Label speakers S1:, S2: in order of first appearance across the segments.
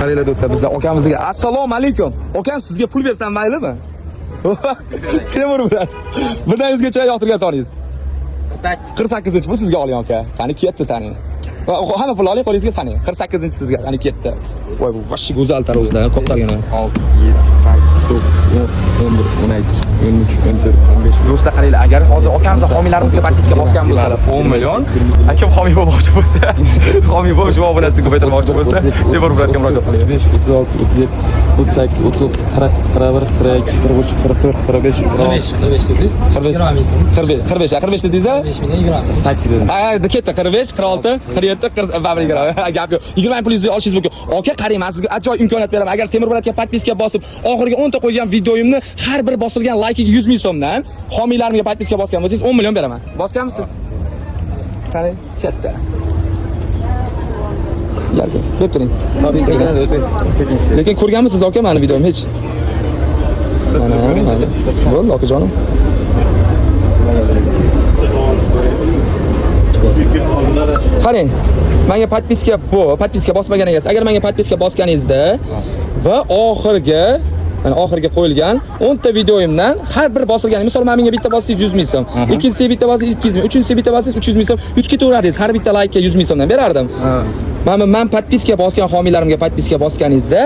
S1: Qaranglar do'stlar, biz akamizga assalomu alaykum. Akam sizga pul bersam maylimi? Temur bilan. Birdan yuzgacha yoqtirgan soningiz. 48-chi pul sizga oling aka. Qani ketdi saning. Hamma pul oling qo'lingizga saning. 48-chi sizga, qani ketdi. Voy bu vashi go'zal tarozda, koptargina.
S2: 6, 7, 8, 9, 10, 11, 12, 13, 14, 15.
S1: Do'stlar qaranglar, agar hozir akamizni homiylarimizga podpiska bosgan bo'lsalar 10 million, akam homiy bo'lmoqchi bo'lsa, homiy bo'lish obunasini ko'paytirmoqchi bo'lsa, Temur bilan murojaat qiling.
S2: 35, 36, 37, 38, 40, 41, 42, 43, 44, 45,
S3: 45 dedingiz.
S1: 45 dedingiz a?
S3: 5 million 20.
S2: 8 dedim.
S1: Ha, ketdi 45, 46, 47, 47. Gap yo'q. 20 ming pulingizni olishingiz mumkin. Aka qarang, men sizga ajoyib imkoniyat beraman. Agar Temur bilan podpiska bosib, oxiriga 10 ta qo'ygan videoyimni har bir bosilgan laykiga 100 ming so'mdan homiylarimga podpiska bosgan bo'lsangiz 10 million beraman. Bosganmisiz? Qarang, ketdi. Yarga, deb turing. Lekin ko'rganmisiz aka meni videoyimni hech? Mana. Bo'ldi okajonim. Qarang, menga podpiska bosmaganingiz, agar menga podpiska bosganingizda va oxirgi qo'yilgan 10 ta videoyimdan har bir bosilgan, misol menga bitta bossangiz 100 ming so'm, ikkinchisiga bitta bossangiz 200 ming, uchinchisiga bitta bossangiz 300 ming so'm yutib ketaverdingiz. Har bitta laykka 100 ming so'mdan berardim. Men podpiska bosgan homiylarimga podpiska bosganingizda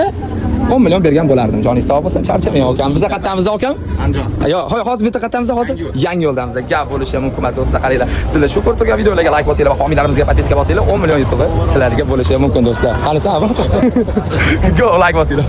S1: 10 million bergan bo'lardim. Joning sog' bo'lsin, charchamang akam. Biz qayerdamiz akam? Andijon. Yo'q, hozir bitta qayerdamiz hozir? Yangi yo'ldamiz. Gap bo'lishi mumkin emas do'stlar, qaranglar. Sizlar shu ko'rib turgan videolarga like bosinglar va homiylarimizga podpiska bosinglar, 10 million YouTube'ga sizlarga bo'lishi mumkin do'stlar. Qanisi? Go like bosinglar.